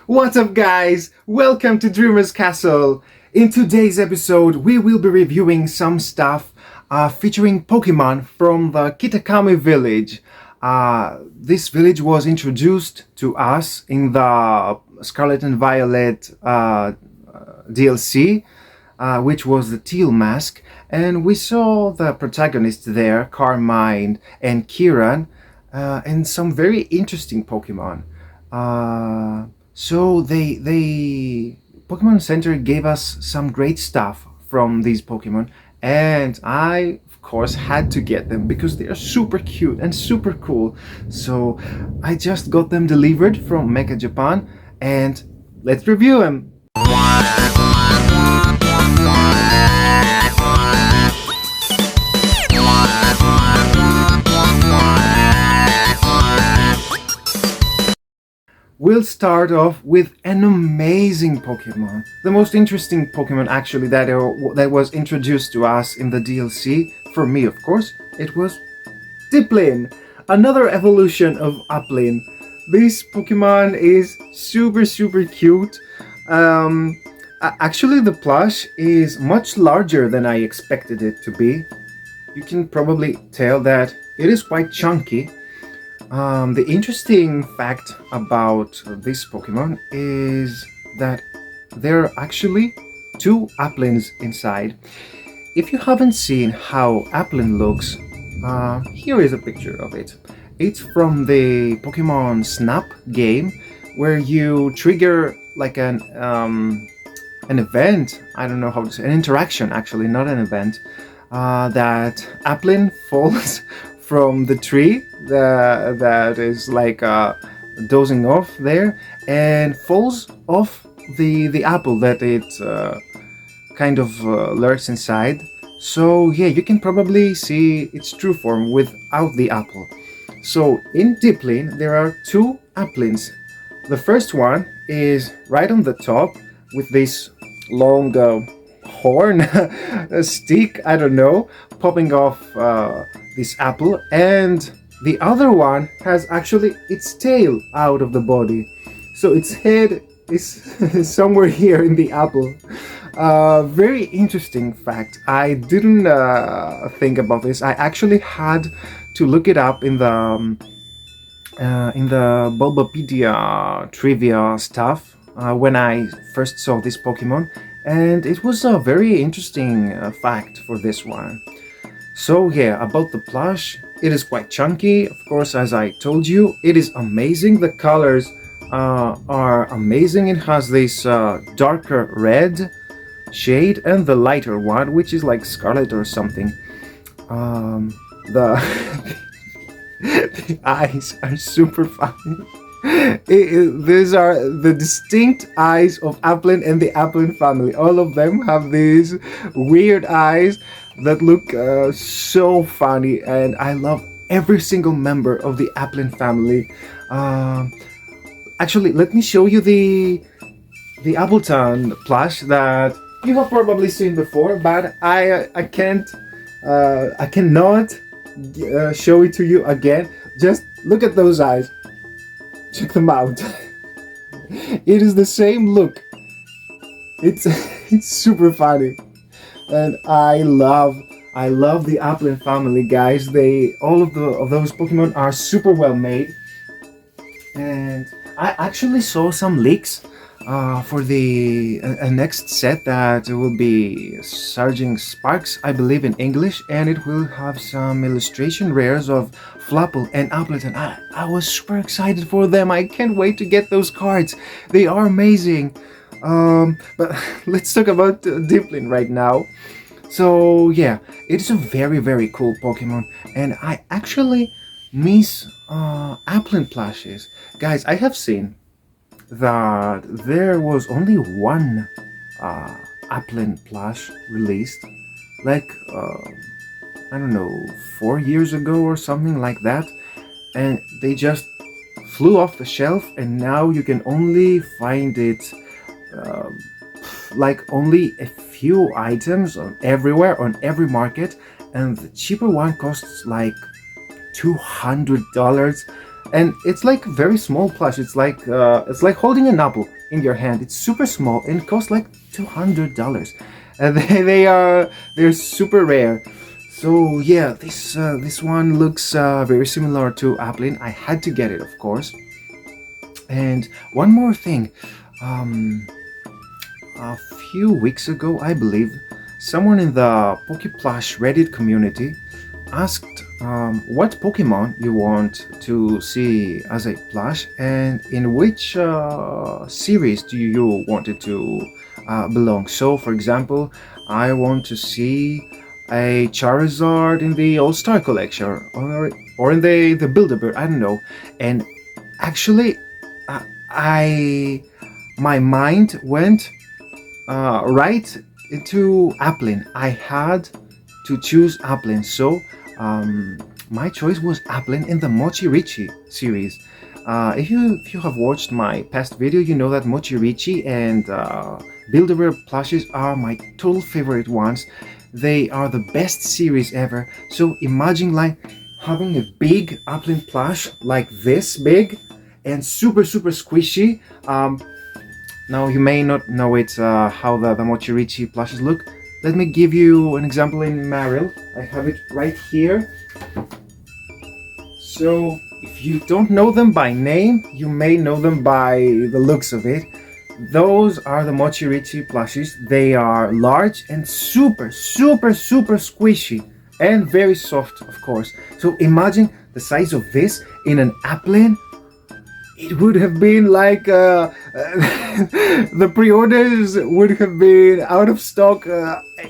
What's up, guys? Welcome to Dreamer's Castle. In today's episode, we will be reviewing some stuff featuring Pokemon from the Kitakami village. This village was introduced to us in the Scarlet and Violet DLC, which was the Teal Mask, and we saw the protagonists there, Carmine and Kieran, and some very interesting Pokemon. So they Pokemon Center gave us some great stuff from these Pokemon, and I of course had to get them because they are super cute and super cool. So I just got them delivered from Mecha Japan, and let's review them. We'll start off with an amazing Pokemon. The most interesting Pokemon actually that was introduced to us in the DLC, for me of course, it was Dipplin, another evolution of Applin. This Pokemon is super cute. Actually the plush is much larger than I expected it to be. You can probably tell that it is quite chunky. The interesting fact about this Pokemon is that there are actually two Applins inside. If you haven't seen how Applin looks, here is a picture of it. It's from the Pokemon Snap game, where you trigger like an event. I don't know how to say, an interaction actually, not an event. That Applin falls from the tree that is like dozing off there, and falls off the apple that it kind of lurks inside. So yeah, you can probably see its true form without the apple. So in Dipplin there are two Applins. The first one is right on the top with this long horn, a stick, I don't know, popping off this apple, and the other one has actually its tail out of the body, so its head is somewhere here in the apple. Very interesting fact. I didn't think about this. I actually had to look it up in the Bulbapedia trivia stuff when I first saw this Pokemon, and it was a very interesting fact for this one. So yeah, about the plush, it is quite chunky, of course, as I told you. It is amazing. The colors are amazing. It has this darker red shade and the lighter one, which is like scarlet or something. The the eyes are super funny. These are the distinct eyes of Applin and the Applin family. All of them have these weird eyes that look so funny, and I love every single member of the Applin family. Actually, let me show you the Appleton plush that you have probably seen before, but I cannot show it to you again. Just look at those eyes. Check them out. It is the same look. It's super funny, and I love the Applin family, guys. All of those Pokemon are super well made, and I actually saw some leaks for the next set that will be Surging Sparks, I believe, in English, and it will have some illustration rares of Flapple and Appleton. I was super excited for them. I can't wait to get those cards. They are amazing. But let's talk about Dipplin right now. So yeah, it's a very cool Pokemon, and I actually miss Applin plushes. Guys, I have seen that there was only one Applin plush released, like I don't know, 4 years ago or something like that, and they just flew off the shelf, and now you can only find it like only a few items everywhere on every market, and the cheaper one costs like $200. and it's like very small plush. It's like holding an apple in your hand. It's super small and costs like $200, and they're super rare. So yeah, this one looks very similar to Applin. I had to get it, of course. And one more thing, a few weeks ago, I believe, someone in the PokePlush Reddit community asked what Pokemon you want to see as a plush and in which series do you want it to belong. So, for example, I want to see a Charizard in the All-Star Collection or in the Build-A-Bear, I don't know. And actually, I my mind went right into Applin. I had to choose Applin, so my choice was Applin in the Mochi Richie series. If you have watched my past video, you know that Mochi Richie and Build-A-Bear plushes are my total favorite ones. They are the best series ever. So imagine like having a big Applin plush like this big and super squishy. Now you may not know it how the Mochi Richie plushes look. Let me give you an example in Marill. I have it right here. So if you don't know them by name, you may know them by the looks of it. Those are the Mochi Richie plushies. They are large and super squishy and very soft, of course. So imagine the size of this in an Applin. It would have been like the pre-orders would have been out of stock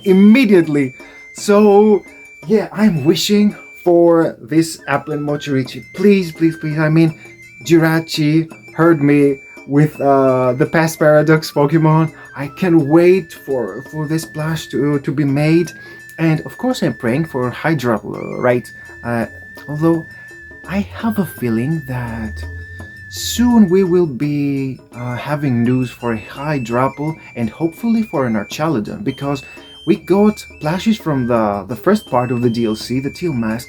immediately. So yeah, I'm wishing for this Applin Mochi Richie. Please. I mean, Jirachi heard me with the past Paradox Pokemon. I can't wait for this plush to be made. And of course I'm praying for Hydra, right? Although I have a feeling that soon we will be having news for a Hydrapple and hopefully for an Archaludon, because we got plushies from the first part of the DLC, the Teal Mask,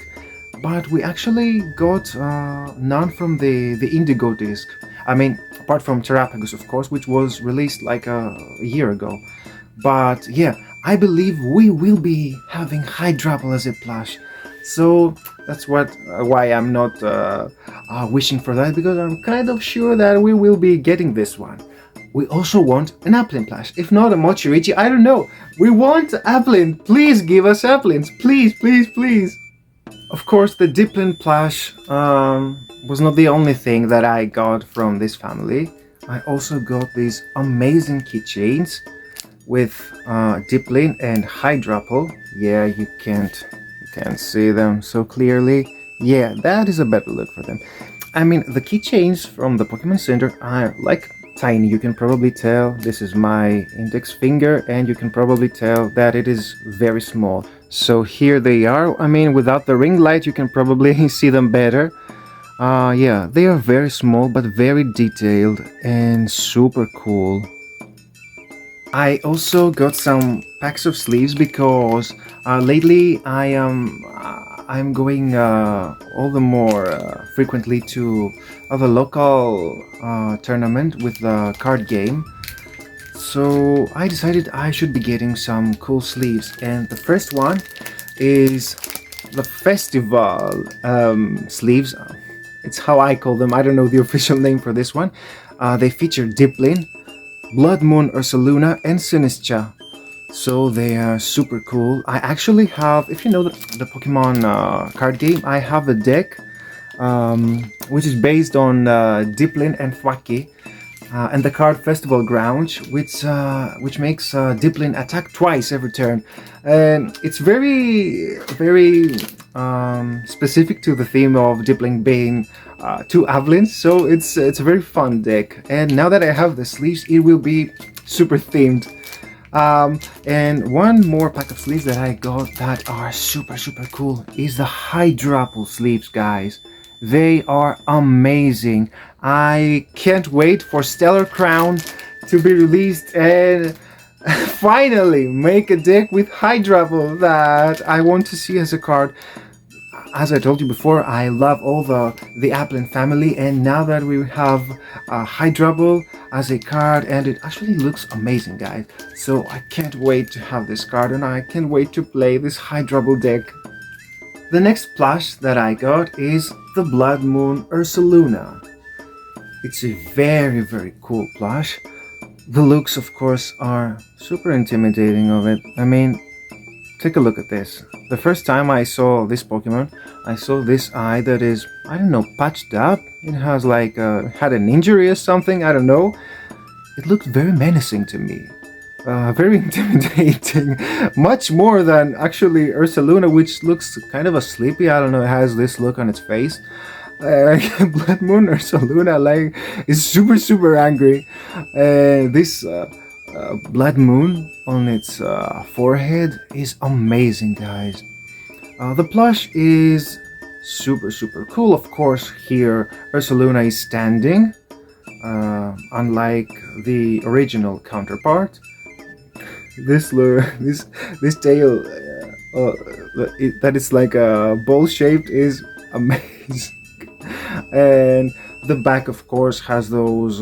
but we actually got none from the Indigo disc. I mean, apart from Terrapagus, of course, which was released like a year ago. But yeah, I believe we will be having Hydrapple as a plush. So that's why I'm not wishing for that, because I'm kind of sure that we will be getting this one. We also want an Applin plush. If not a Mochi Richie, I don't know. We want Applin. Please give us Applins. Please. Of course, the Dipplin plush was not the only thing that I got from this family. I also got these amazing keychains with Dipplin and Hydrapple. Yeah, you can't see them so clearly. Yeah, that is a better look for them. I mean, the keychains from the Pokemon Center are like tiny. You can probably tell this is my index finger, and you can probably tell that it is very small. So here they are. I mean, without the ring light, you can probably see them better. Yeah, they are very small but very detailed and super cool. I also got some packs of sleeves because lately I'm going all the more frequently to the local tournament with the card game. So I decided I should be getting some cool sleeves, and the first one is the festival sleeves. It's how I call them. I don't know the official name for this one. They feature Dipplin, Blood Moon Ursaluna, and Sinistcha. So they are super cool. I actually have, if you know the Pokemon card game, I have a deck which is based on Dipplin and Thwackey, and the card Festival Ground, which makes Dipplin attack twice every turn. And it's very specific to the theme of Dipplin being two Avlins, so it's a very fun deck. And now that I have the sleeves, it will be super themed. And one more pack of sleeves that I got that are super cool is the Hydrapple sleeves, guys. They are amazing. I can't wait for Stellar Crown to be released and finally make a deck with Hydrapple that I want to see as a card. As I told you before, I love all the Applin family, and now that we have Hydroball as a card, and it actually looks amazing, guys. So I can't wait to have this card, and I can't wait to play this Hydroball deck. The next plush that I got is the Blood Moon Ursaluna. It's a very, very cool plush. The looks, of course, are super intimidating of it. I mean, take a look at this. The first time I saw this Pokemon, I saw this eye that is, I don't know, patched up. It has like, had an injury or something, I don't know. It looked very menacing to me. Very intimidating. Much more than actually Ursaluna, which looks kind of a sleepy. I don't know, it has this look on its face. Blood Moon Ursaluna like is super angry. This Blood Moon on its forehead is amazing, guys. The plush is super cool. Of course, here Ursaluna is standing, unlike the original counterpart. This tail that is like a ball shaped is amazing. And the back, of course, has those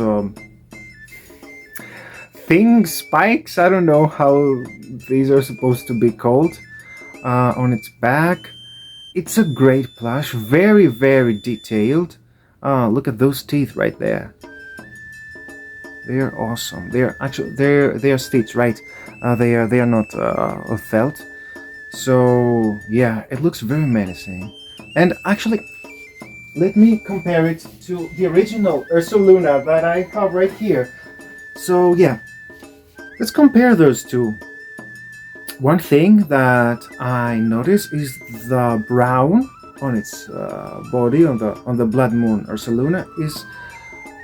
spikes. I don't know how these are supposed to be called. On its back, it's a great plush, very detailed. Look at those teeth right there. They are awesome. They are stitched, right? They are not of felt. So yeah, it looks very menacing. And actually, let me compare it to the original Ursaluna that I have right here. So yeah, let's compare those two. One thing that I noticed is the brown on its body, on the Blood Moon Ursaluna, is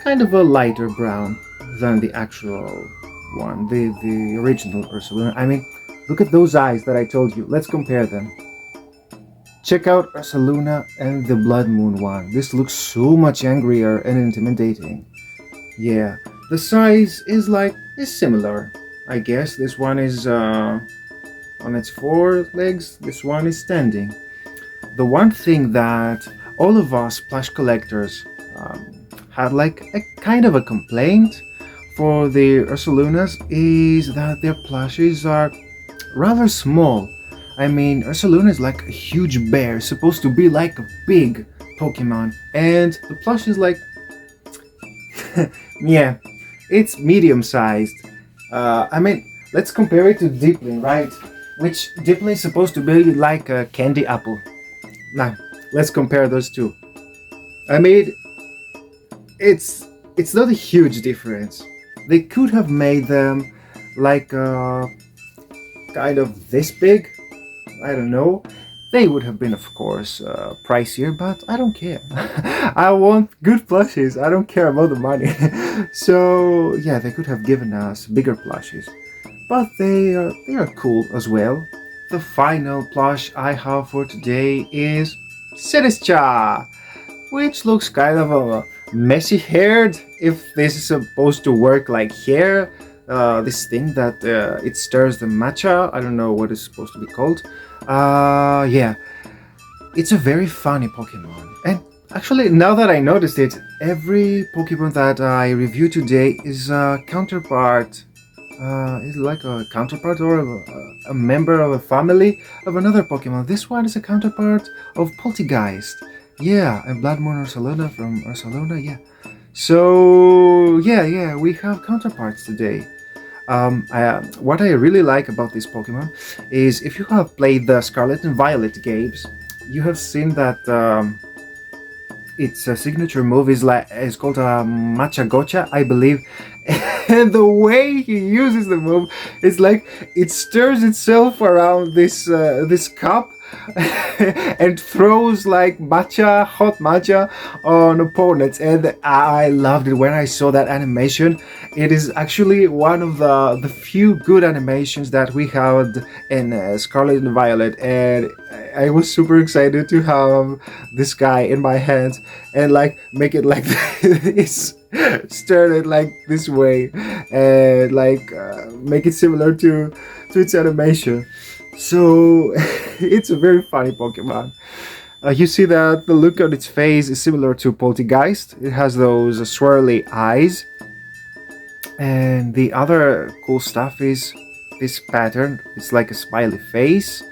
kind of a lighter brown than the actual one, the original Ursaluna. I mean, look at those eyes that I told you. Let's compare them. Check out Ursaluna and the Blood Moon one. This looks so much angrier and intimidating. Yeah, the size is similar, I guess. This one is on its 4 legs. This one is standing. The one thing that all of us plush collectors had like a kind of a complaint for the Ursalunas is that their plushies are rather small. I mean, Ursaluna is like a huge bear, supposed to be like a big Pokemon, and the plush is like, yeah, it's medium-sized. I mean, let's compare it to Dipplin, right? Which Dipplin is supposed to be like a candy apple. Now, let's compare those two. I mean, it's not a huge difference. They could have made them like kind of this big. I don't know. They would have been, of course, pricier, but I don't care. I want good plushies. I don't care about the money. So yeah, they could have given us bigger plushies, but they are cool as well. The final plush I have for today is Sinistcha, which looks kind of a messy haired, if this is supposed to work like hair. This thing that it stirs the matcha. I don't know what it's supposed to be called. Yeah, it's a very funny Pokemon. And actually, now that I noticed it, every Pokemon that I review today is a counterpart. Is like a counterpart or a member of a family of another Pokemon. This one is a counterpart of Poltergeist. Yeah, and Blood Moon Ursaluna from Ursaluna. Yeah. So yeah, we have counterparts today. What I really like about this Pokemon is if you have played the Scarlet and Violet games, you have seen that its signature move is called a Matcha Gocha, I believe. And the way he uses the move is like it stirs itself around this cup and throws like hot matcha on opponents. And I loved it when I saw that animation. It is actually one of the few good animations that we had in Scarlet and Violet, and I was super excited to have this guy in my hands and like make it like this, stir it like this way, and like make it similar to its animation. So it's a very funny Pokemon. You see that the look on its face is similar to Poltergeist. It has those swirly eyes. And the other cool stuff is this pattern. It's like a smiley face.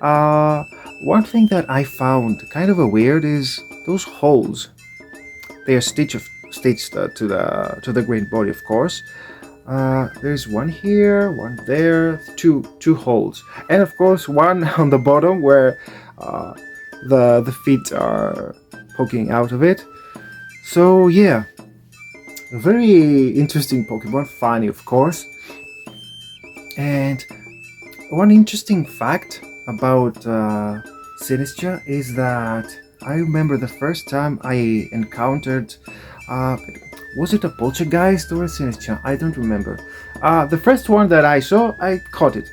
Uh, One thing that I found kind of a weird is those holes. They are stitched to the green body, of course. There's one here, one there, two holes, and of course one on the bottom where the feet are poking out of it. So yeah, a very interesting Pokemon, funny of course. And one interesting fact about Sinistcha is that I remember the first time I encountered, was it a Poltergeist or a Sinistcha? I don't remember. The first one that I saw, I caught it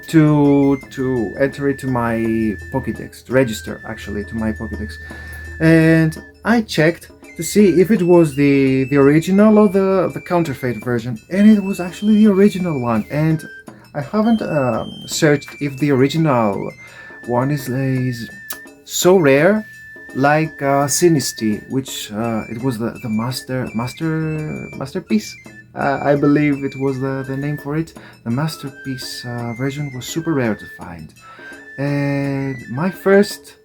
to enter it to my Pokédex, to register actually to my Pokédex, and I checked to see if it was the original or the counterfeit version, and it was actually the original one. And I haven't searched if the original one is so rare, like Sinistcha, which it was the masterpiece. I believe it was the name for it. The masterpiece version was super rare to find, and my first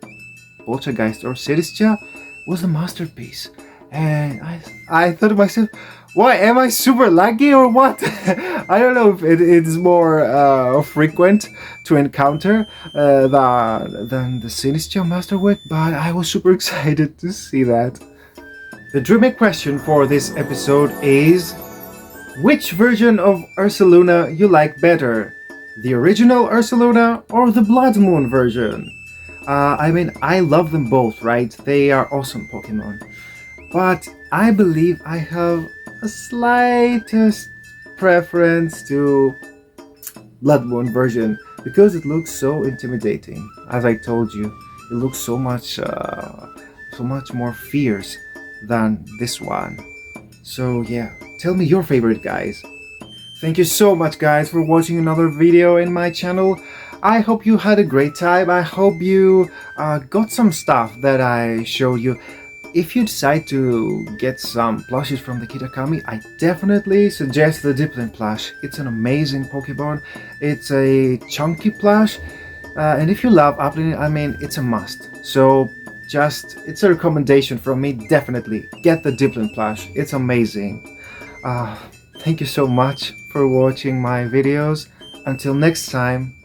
Poltergeist or Sinistcha was the masterpiece. And I thought to myself, why am I super lucky or what? I don't know if it is more frequent to encounter than the Sinistcha Masterwork, but I was super excited to see that. The Dreamy Question for this episode is: which version of Ursaluna you like better? The original Ursaluna or the Blood Moon version? I mean, I love them both, right? They are awesome Pokemon. But I believe I have a slightest preference to Blood Moon version because it looks so intimidating. As I told you, it looks so much more fierce than this one. So yeah, tell me your favorite, guys. Thank you so much, guys, for watching another video in my channel. I hope you had a great time. I hope you got some stuff that I showed you. If you decide to get some plushies from the Kitakami, I definitely suggest the Dipplin plush. It's an amazing Pokemon. It's a chunky plush, and if you love Dipplin, I mean, it's a must. So it's a recommendation from me. Definitely get the Dipplin plush. It's amazing. Thank you so much for watching my videos. Until next time.